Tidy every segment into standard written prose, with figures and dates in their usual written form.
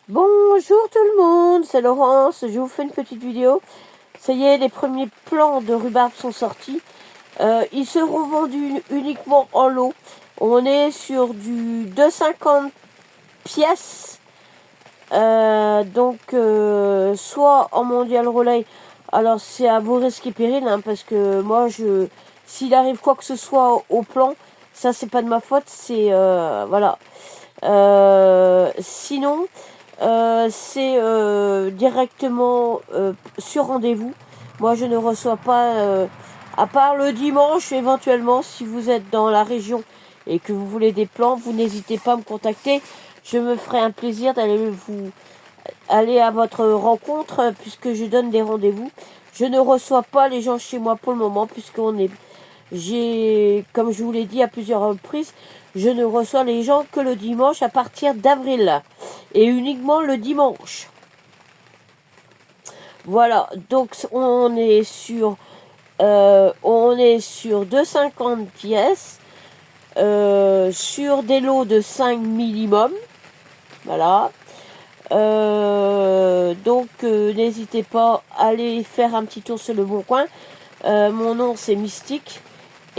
Bonjour tout le monde, c'est Laurence, je vous fais une petite vidéo. Ça y est, les premiers plants de rhubarbe sont sortis. Ils seront vendus uniquement en lot. On est sur du 2,50 pièces. Soit en mondial relais. Alors c'est à vos risques et périls, hein, parce que moi, s'il arrive quoi que ce soit au plan, ça c'est pas de ma faute, c'est voilà. Sinon, c'est directement sur rendez-vous. Moi, je ne reçois pas, à part le dimanche, éventuellement, si vous êtes dans la région et que vous voulez des plans, vous n'hésitez pas à me contacter. Je me ferai un plaisir d'aller aller à votre rencontre puisque je donne des rendez-vous. Je ne reçois pas les gens chez moi pour le moment comme je vous l'ai dit à plusieurs reprises, je ne reçois les gens que le dimanche à partir d'avril. Et uniquement le dimanche. Voilà, donc on est sur 2,50 pièces, sur des lots de 5 minimum. Voilà. N'hésitez pas à aller faire un petit tour sur le Bon Coin. Mon nom c'est Mystique.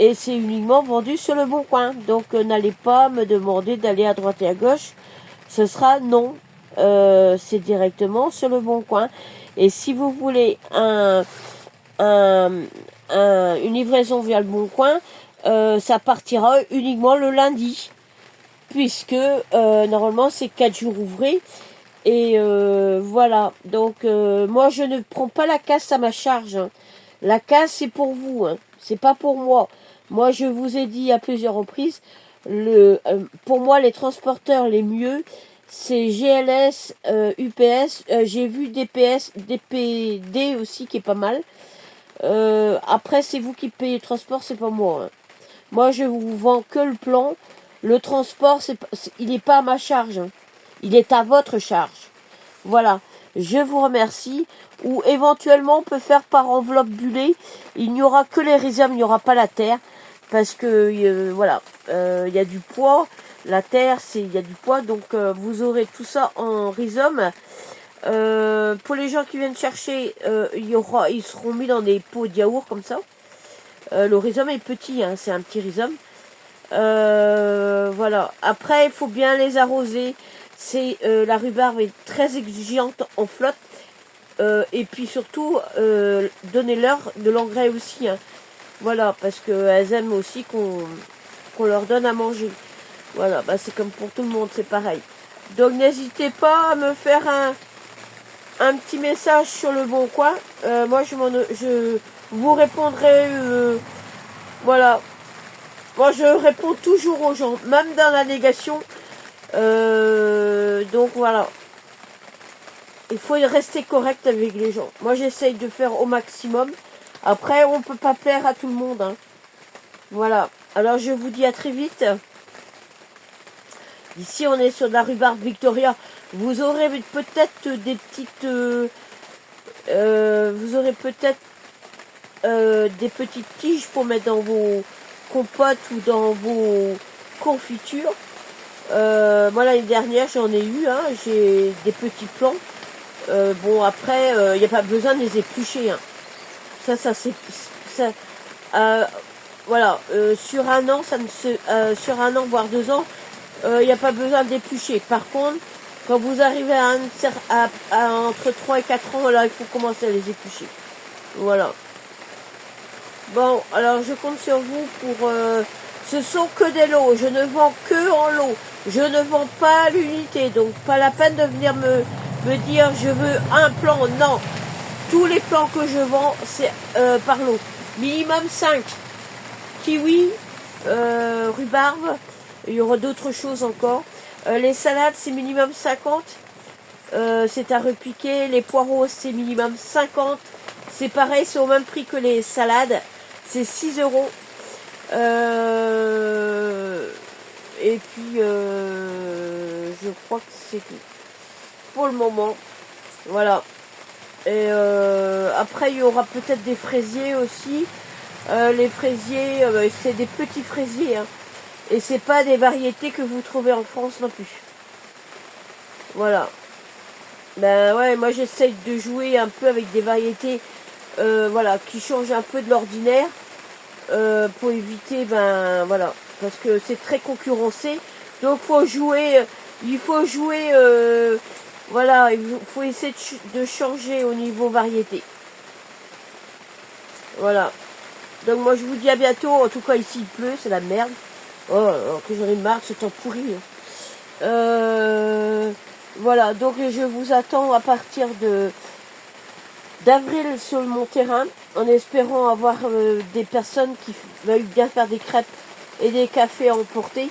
Et c'est uniquement vendu sur le Bon Coin. Donc n'allez pas me demander d'aller à droite et à gauche. Ce sera non. C'est directement sur le Bon Coin. Et si vous voulez une livraison via le Bon Coin, ça partira uniquement le lundi. Puisque normalement c'est 4 jours ouvrés. Et voilà. Donc moi je ne prends pas la casse à ma charge. Hein. La casse c'est pour vous. Hein. C'est pas pour moi. Moi je vous ai dit à plusieurs reprises. Pour moi les transporteurs les mieux c'est GLS, UPS, j'ai vu DPS, DPD aussi qui est pas mal. Après c'est vous qui payez le transport, c'est pas moi. Hein. Moi je vous vends que le plan. Le transport il n'est pas à ma charge. Hein. Il est à votre charge. Voilà. Je vous remercie. Ou éventuellement on peut faire par enveloppe bullée. Il n'y aura que les rhizomes, il n'y aura pas la terre. Parce que voilà, il y a du poids. La terre, il y a du poids, donc vous aurez tout ça en rhizome. Pour les gens qui viennent chercher, ils seront mis dans des pots de yaourt comme ça. Le rhizome est petit, hein, c'est un petit rhizome. Voilà. Après, il faut bien les arroser. La rhubarbe est très exigeante en flotte. Et puis surtout, donnez-leur de l'engrais aussi. Hein. Voilà, parce qu'elles aiment aussi qu'on leur donne à manger. Voilà, bah c'est comme pour tout le monde, c'est pareil. Donc n'hésitez pas à me faire un petit message sur le Bon Coin. Moi, je vous répondrai. Voilà. Moi, je réponds toujours aux gens, même dans la négation. Donc voilà. Il faut rester correct avec les gens. Moi, j'essaye de faire au maximum. Après, on ne peut pas plaire à tout le monde. Hein. Voilà. Alors, je vous dis à très vite. Ici, on est sur de la rhubarbe Victoria. Vous aurez peut-être des petites... vous aurez peut-être des petites tiges pour mettre dans vos compotes ou dans vos confitures. Moi, l'année dernière, j'en ai eu. Hein, j'ai des petits plants. Bon, après, il n'y a pas besoin de les éplucher. Hein. Ça c'est... voilà. Sur un an, sur un an, voire 2 ans, il n'y a pas besoin d'éplucher. Par contre, quand vous arrivez à entre 3 et 4 ans, là, il faut commencer à les éplucher. Voilà. Bon, alors je compte sur vous pour... ce sont que des lots. Je ne vends que en lot. Je ne vends pas à l'unité. Donc, pas la peine de venir me dire je veux un plan. Non. Tous les plans que je vends, c'est par lot. Minimum 5. Kiwi, rhubarbe. Il y aura d'autres choses encore. Les salades, c'est minimum 50. C'est à repiquer. Les poireaux, c'est minimum 50. C'est pareil, c'est au même prix que les salades. C'est 6 euros. Et puis, je crois que c'est tout. Pour le moment. Voilà. Et après, il y aura peut-être des fraisiers aussi. Les fraisiers, c'est des petits fraisiers. Hein. Et c'est pas des variétés que vous trouvez en France non plus. Voilà. Ben ouais, moi j'essaye de jouer un peu avec des variétés voilà, qui changent un peu de l'ordinaire pour éviter, ben voilà, parce que c'est très concurrencé. Donc il faut jouer, voilà, il faut essayer de changer au niveau variété. Voilà. Donc moi je vous dis à bientôt. En tout cas ici il pleut, c'est la merde. Oh, que j'en ai marre de ce temps pourri. Voilà, donc je vous attends à partir d'avril sur mon terrain, en espérant avoir des personnes qui veulent bien faire des crêpes et des cafés à emporter.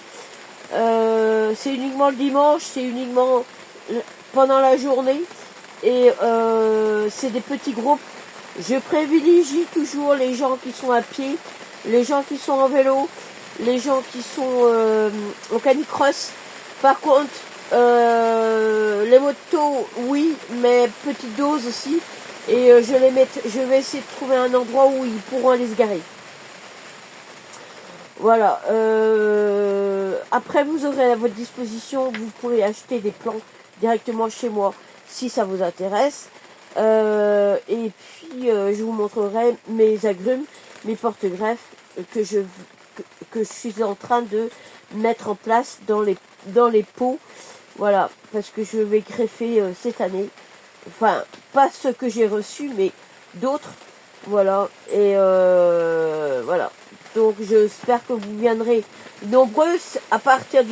C'est uniquement le dimanche, c'est uniquement pendant la journée, et c'est des petits groupes. Je privilégie toujours les gens qui sont à pied, les gens qui sont en vélo, les gens qui sont en canicross. Par contre, les motos, oui, mais petite dose aussi. Et je vais essayer de trouver un endroit où ils pourront aller se garer. Voilà. Après, vous aurez à votre disposition, vous pourrez acheter des plants directement chez moi si ça vous intéresse. Et puis, je vous montrerai mes agrumes, mes porte-greffes que je suis en train de mettre en place dans les pots. Voilà, parce que je vais greffer cette année. Enfin, pas ceux que j'ai reçus, mais d'autres. Voilà, et voilà. Donc j'espère que vous viendrez nombreux à partir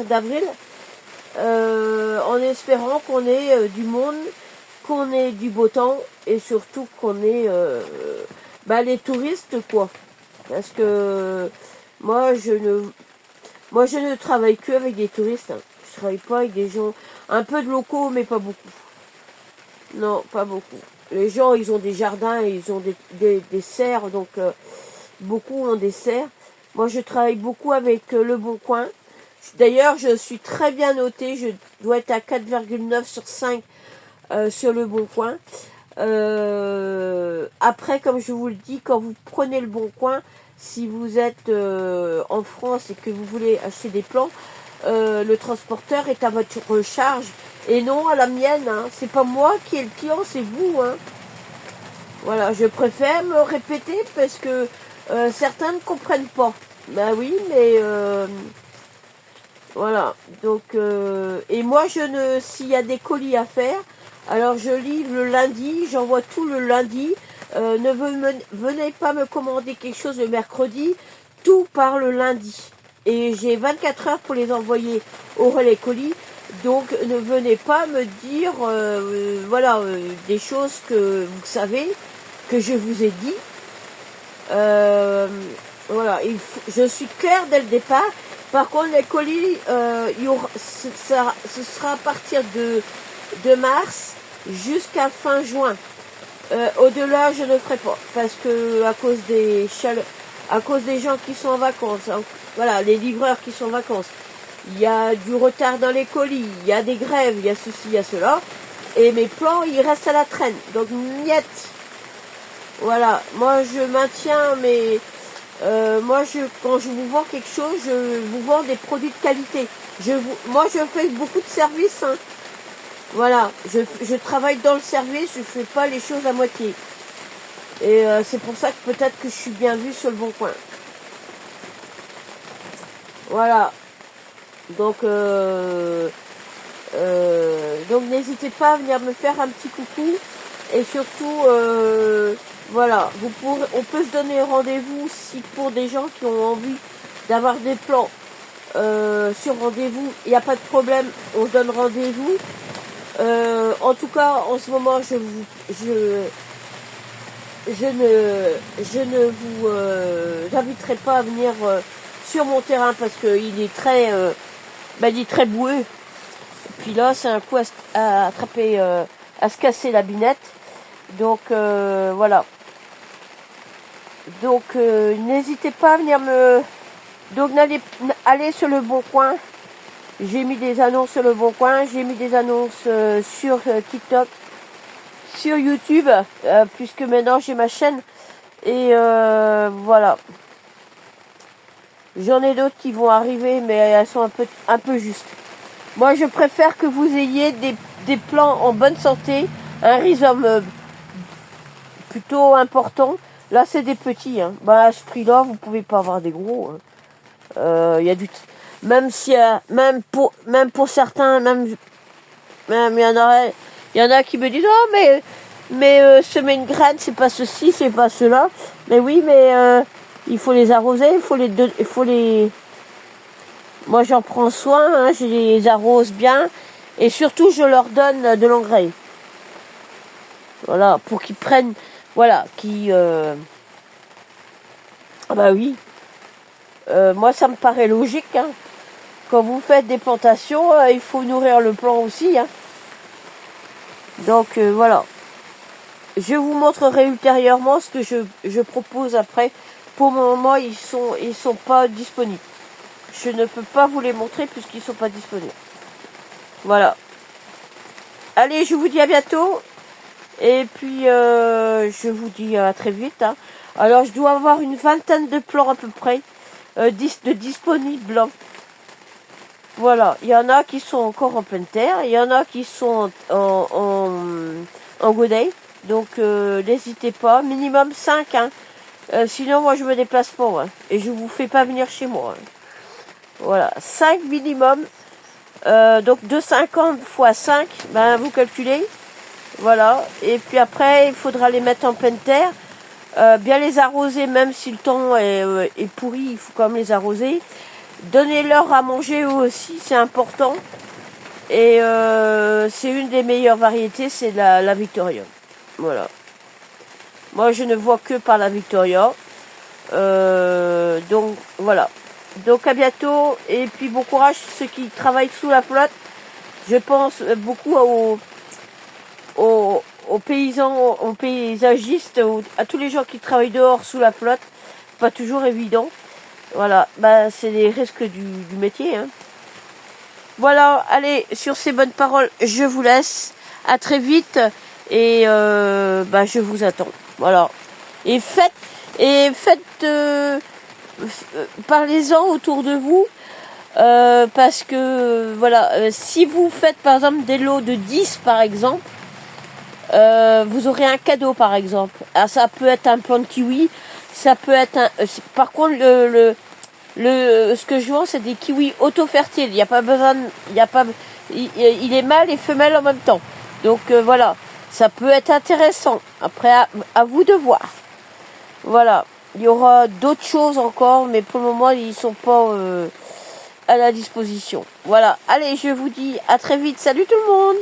d'avril, en espérant qu'on ait du monde, qu'on ait du beau temps, et surtout qu'on ait les touristes, quoi. Parce que moi je ne travaille que avec des touristes. Hein. Je travaille pas avec des gens, un peu de locaux, mais pas beaucoup. Non, pas beaucoup. Les gens, ils ont des jardins, ils ont des serres, donc beaucoup ont des serres. Moi, je travaille beaucoup avec Le Bon Coin. D'ailleurs, je suis très bien notée. Je dois être à 4,9 sur 5 sur Le Bon Coin. Après, comme je vous le dis, quand vous prenez Le Bon Coin, si vous êtes en France et que vous voulez acheter des plants, le transporteur est à votre charge et non à la mienne. Hein. C'est pas moi qui est le client, c'est vous. Hein. Voilà, je préfère me répéter parce que certains ne comprennent pas. Ben oui, mais voilà. Donc, et moi, s'il y a des colis à faire, alors je livre le lundi, j'envoie tout le lundi. Venez pas me commander quelque chose le mercredi, tout par le lundi. Et j'ai 24 heures pour les envoyer au relais colis. Donc ne venez pas me dire des choses que vous savez, que je vous ai dit. Voilà, je suis claire dès le départ. Par contre, les colis, ce sera à partir de mars jusqu'à fin juin. Au-delà, je ne ferai pas parce que à cause des gens qui sont en vacances, hein, voilà, les livreurs qui sont en vacances, il y a du retard dans les colis, il y a des grèves, il y a ceci, il y a cela, et mes plans, ils restent à la traîne. Donc, niet. Voilà, moi je maintiens mes... quand je vous vends quelque chose, je vous vends des produits de qualité. Moi, je fais beaucoup de services. Hein. Voilà, je travaille dans le service, je fais pas les choses à moitié. Et c'est pour ça que peut-être que je suis bien vue sur Le Bon Coin. Voilà. Donc n'hésitez pas à venir me faire un petit coucou. Et surtout, voilà, on peut se donner rendez-vous si pour des gens qui ont envie d'avoir des plans sur rendez-vous, il n'y a pas de problème, on donne rendez-vous. En tout cas, en ce moment, je ne vous inviterai pas à venir sur mon terrain parce qu'il est il est très boueux. Puis là, c'est un coup à attraper, à se casser la binette. Donc voilà. Donc n'hésitez pas à venir Donc allez sur Le Bon Coin. J'ai mis des annonces sur Le Bon Coin. J'ai mis des annonces sur TikTok, sur YouTube, puisque maintenant j'ai ma chaîne. Et voilà. J'en ai d'autres qui vont arriver, mais elles sont un peu justes. Moi, je préfère que vous ayez des plants en bonne santé, un rhizome plutôt important. Là, c'est des petits. Hein. Bah, à ce prix-là, vous pouvez pas avoir des gros. Hein. Y a du même si même pour certains, même il y en a qui me disent oh mais semer une graine, c'est pas ceci, c'est pas cela. Mais oui, mais il faut les arroser, il faut les. Moi, j'en prends soin. Hein, je les arrose bien et surtout, je leur donne de l'engrais. Voilà, pour qu'ils prennent, voilà, ah bah oui. Moi, ça me paraît logique. Hein. Quand vous faites des plantations, il faut nourrir le plant aussi. Hein. Donc voilà. Je vous montrerai ultérieurement ce que je propose après. Pour le moment, ils sont pas disponibles. Je ne peux pas vous les montrer puisqu'ils sont pas disponibles. Voilà. Allez, je vous dis à bientôt. Et puis, je vous dis à très vite. Hein. Alors, je dois avoir une vingtaine de plants à peu près de disponibles. Voilà. Il y en a qui sont encore en pleine terre. Il y en a qui sont en godet. Donc, n'hésitez pas. Minimum 5. Hein. Sinon, moi, je me déplace pas. Hein. Et je vous fais pas venir chez moi. Hein. Voilà. 5 minimum. Donc, 2,50 x 5. Ben, vous calculez. Voilà, et puis après, il faudra les mettre en pleine terre, bien les arroser, même si le temps est pourri, il faut quand même les arroser. Donnez-leur à manger eux aussi, c'est important. Et c'est une des meilleures variétés, c'est la Victoria. Voilà. Moi, je ne vois que par la Victoria. Donc, voilà. Donc, à bientôt, et puis bon courage ceux qui travaillent sous la flotte. Je pense beaucoup aux paysans, aux paysagistes, à tous les gens qui travaillent dehors sous la flotte. Pas toujours évident. Voilà, bah, c'est les risques du métier. Hein. Voilà, allez, sur ces bonnes paroles, je vous laisse. À très vite. Et bah, je vous attends. Voilà. Et faites parlez-en autour de vous. Parce que, voilà, si vous faites par exemple des lots de 10 par exemple, vous aurez un cadeau par exemple. Alors, ça peut être un plant de kiwi, ça peut être un. Par contre, ce que je vends, c'est des kiwis auto-fertiles. Il n'y a pas besoin, il est mâle et femelle en même temps. Donc voilà, ça peut être intéressant. Après, à vous de voir. Voilà, il y aura d'autres choses encore, mais pour le moment, ils sont pas à la disposition. Voilà. Allez, je vous dis à très vite. Salut tout le monde.